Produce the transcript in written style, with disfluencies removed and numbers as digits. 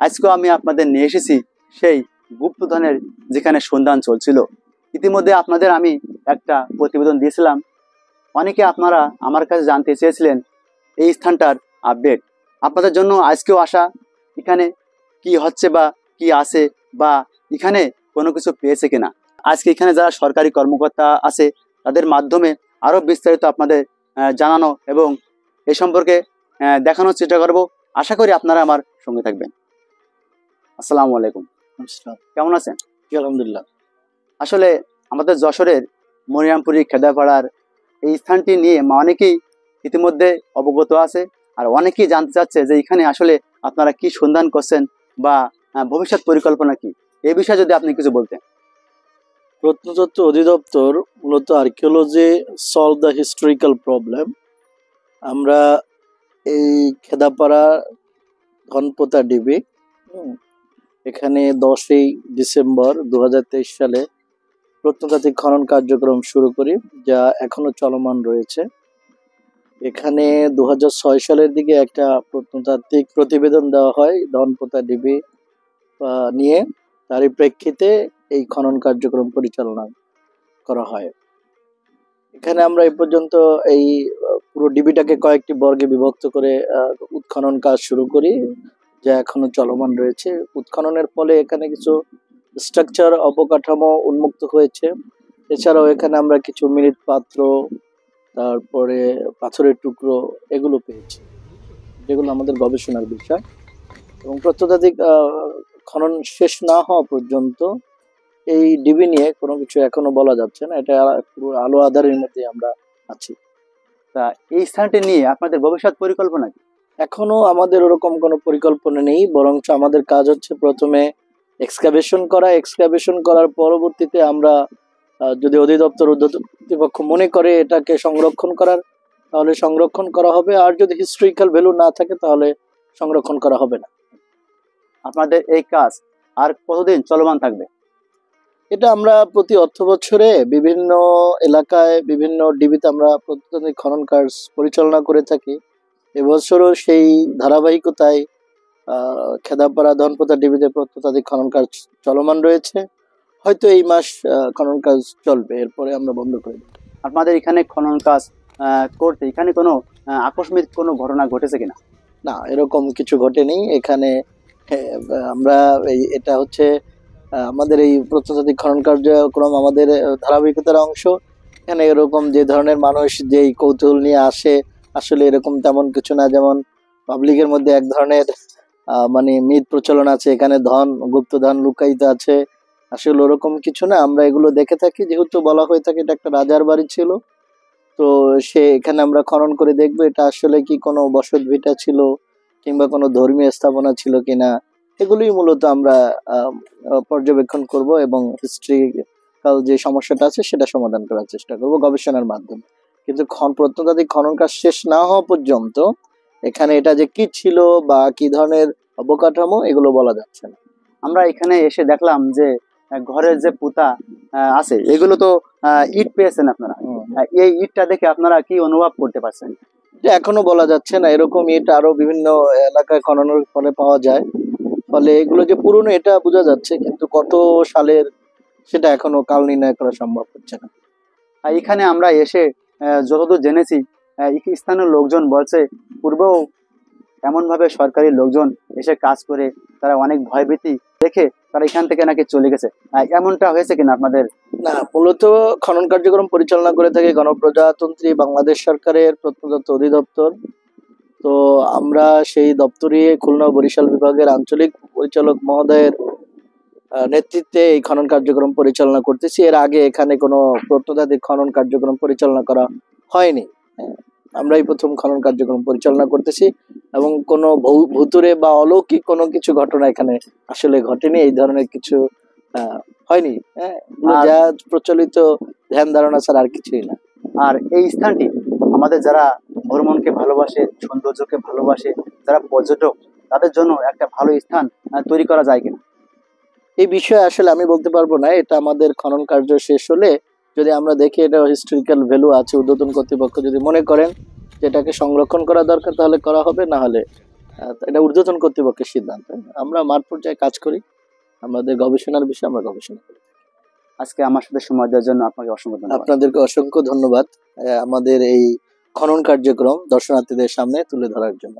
আজকেও আমি আপনাদের নিয়ে এসেছি সেই গুপ্তধনের যেখানে সন্ধান চলছিল। ইতিমধ্যে আপনাদের আমি একটা প্রতিবেদন দিয়েছিলাম। অনেকে আপনারা আমার কাছে জানতে চেয়েছিলেন এই স্থানটার আপডেট। আপনাদের জন্য আজকেও আসা, এখানে কি হচ্ছে বা কি আছে বা এখানে কোনো কিছু পেয়েছে কিনা। আজকে এখানে যারা সরকারি কর্মকর্তা আছে তাদের মাধ্যমে আরও বিস্তারিত আপনাদের জানানো এবং এই সম্পর্কে দেখানোর চেষ্টা করব। আশা করি আপনারা আমার সঙ্গে থাকবেন। আসসালামু আলাইকুম। কেমন আছেন? আলহামদুলিল্লাহ। আসলে আমাদের যশোরের মরিয়ামপুরি খেদাপাড়ার এই স্থানটি নিয়ে অনেকেই ইতিমধ্যে অবগত আছে, আর অনেকেই জানতে চাচ্ছে যে এখানে আসলে আপনারা কি সন্ধান করছেন বা ভবিষ্যৎ পরিকল্পনা কি, এই বিষয়ে যদি আপনি কিছু বলতেন। প্রত্নতত্ত্ব অধিদপ্তর মূলত archaeology solve the historical problem. আমরা এই খেদাপাড়া ধনপোতা ডিবি, এখানে 10ই ডিসেম্বর 2023 সালে প্রত্নতাত্ত্বিক খনন কার্যক্রম শুরু করি, যা এখনো চলমান রয়েছে। এখানে 2006 সালের দিকে একটা প্রত্নতাত্ত্বিক প্রতিবেদন দেওয়া হয় ধনপোতা ডিবি নিয়ে। তারই প্রেক্ষিতে এই খনন কার্যক্রম পরিচালনা করা হয়। এখানে আমরা এই পর্যন্ত এই পুরো ডিবিটাকে কয়েকটি বর্গে বিভক্ত করে উৎখনন কাজ শুরু করি, যা এখনো চলমান রয়েছে। উৎখননের ফলে এখানে কিছু স্ট্রাকচার অবকাঠামো উন্মুক্ত হয়েছে। এছাড়াও এখানে আমরা কিছু মৃৎ পাত্র, তারপরে পাথরের টুকরো এগুলো পেয়েছি, যেগুলো আমাদের গবেষণার বিষয়। এবং প্রত্নতাত্ত্বিক খনন শেষ না হওয়া পর্যন্ত এই ডিবি নিয়ে কোনো কিছু এখনো বলা যাচ্ছে না। এটা পুরো আলো আঁধারের মধ্যে আমরা আছি। তা এই স্থানটি নিয়ে আপনাদের ভবিষ্যৎ পরিকল্পনা কি? এখনো আমাদের ওরকম কোনো পরিকল্পনা নেই, বরঞ্চ আমাদের কাজ হচ্ছে প্রথমে এক্সকাভেশন করা। এক্সকাভেশন করার পরবর্তীতে আমরা যদি অধিদপ্তর কর্তৃপক্ষ মনে করে এটাকে সংরক্ষণ করার, তাহলে সংরক্ষণ করা হবে। আর যদি হিস্টোরিক্যাল ভ্যালু না থাকে তাহলে সংরক্ষণ করা হবে না। আপনাদের এই কাজ আর কতদিন চলমান থাকবে? এটা আমরা প্রতি অর্থ বছরে বিভিন্ন এলাকায় বিভিন্ন ডিবিতে আমরা প্রত্নতাত্ত্বিক খনন কাজ পরিচালনা করে থাকি। এবছরও সেই ধারাবাহিকতায় খেদাপাড়া ধনপোতা ডিবিতে প্রত্নতাত্ত্বিক খনন কাজ চলমান রয়েছে। হয়তো এই মাস খনন কাজ চলবে, এরপরে আমরা বন্ধ করে দেব। আপনাদের এখানে খনন কাজ করতে এখানে কোনো আকস্মিক কোনো ঘটনা ঘটেছে কিনা? না, এরকম কিছু ঘটেনি। এখানে আমরা এটা হচ্ছে আমাদের এই প্রত্নতাত্ত্বিক খনন কার্যক্রম আমাদের ধারাবাহিকতার অংশ। এখানে এরকম যে ধরনের মানুষ যেই কৌতূহল নিয়ে আসে, আসলে এরকম তেমন কিছু না। যেমন পাবলিকের মধ্যে এক ধরনের মানে মিথ প্রচলন আছে, এখানে গুপ্ত ধন লুকায়িত আছে। আসলে ওরকম কিছু না। আমরা এগুলো দেখে থাকি, যেহেতু বলা হয়ে থাকে এটা একটা রাজার বাড়ি ছিল, তো এখানে আমরা খনন করে দেখবো এটা আসলে কি কোনো বসত ভিটা ছিল কিংবা কোনো ধর্মীয় স্থাপনা ছিল কিনা। এগুলোই মূলত আমরা পর্যবেক্ষণ করব এবং হিস্ট্রিক্যাল যে সমস্যাটা আছে সেটা সমাধান করার চেষ্টা করব গবেষণার মাধ্যমে। কিন্তু প্রত্নতাত্ত্বিক খনন কাজ শেষ না হওয়া পর্যন্ত এখানে এটা যে কি ছিল বা কি ধরনের অবকাঠামো এগুলো বলা যাচ্ছে না। আমরা এখানে এসে দেখলাম যে ঘরের যে পুতা আছে এগুলো তো ইট পেয়েছেন আপনারা। এই ইটটা দেখে আপনারা কি অনুভব করতে পারছেন? এখনো বলা যাচ্ছে না। এরকম ইট আরো বিভিন্ন এলাকায় খননের ফলে পাওয়া যায়, ফলে এগুলো যে পুরনো এটা বোঝা যাচ্ছে, কিন্তু কত সালের সেটা এখনো কাল নির্ণয় করা সম্ভব হচ্ছে না। এখানে আমরা এসে যতদূর জেনেছি স্থানীয় লোকজন বলছে পূর্বেও এমন ভাবে সরকারি লোকজন এসে কাজ করে তারা অনেক ভয়ভীতি দেখে তারা এখান থেকে নাকি চলে গেছে। এমনটা হয়েছে কিনা আপনাদের? না, মূলত খনন কার্যক্রম পরিচালনা করে থাকে গণপ্রজাতন্ত্রী বাংলাদেশ সরকারের প্রত্নতত্ত্ব অধিদপ্তর। তো আমরা সেই দপ্তরে খুলনা বরিশাল বিভাগের আঞ্চলিক পরিচালক মহোদয়ের নেতৃত্বে এই খনন কার্যক্রম পরিচালনা করতেছি। এর আগে এখানে কোনো প্রত্নতাত্ত্বিক খনন কার্যক্রম পরিচালনা করা হয়নি। আমরাই প্রথম খনন কার্যক্রম পরিচালনা করতেছি এবং কোনো ভুতুরে বা অলৌকিক কোনো কিছু ঘটনা এখানে আসলে ঘটেনি। এই ধরনের কিছু হয়নি। যা প্রচলিত ধ্যান ধারণা ছাড়া আর কিছুই না। আর এই স্থানটি আমাদের যারা ভ্রমণকে ভালোবাসে, সৌন্দর্যকে ভালোবাসে, যারা পর্যটক, তাদের জন্য একটা ভালো স্থান তৈরি করা যায় কিনা এই বিষয়ে আসলে আমি বলতে পারবো না। এটা আমাদের খনন কার্য শেষ হলে যদি আমরা দেখি এটা হিস্টোরিক্যাল ভ্যালু আছে, ঊর্ধ্বতন কর্তৃপক্ষ যদি মনে করেন যেটাকে সংরক্ষণ করা দরকার তাহলে করা হবে, না হলে এটা ঊর্ধ্বতন কর্তৃপক্ষের সিদ্ধান্ত। আমরা মাঠ পর্যায়ে কাজ করি, আমাদের গবেষণার বিষয়ে আমরা গবেষণা করি। আজকে আমার সাথে সময় দেওয়ার জন্য আপনাকে অসংখ্য ধন্যবাদ। আপনাদেরকে অসংখ্য ধন্যবাদ আমাদের এই খনন কার্যক্রম দর্শনার্থীদের সামনে তুলে ধরার জন্য।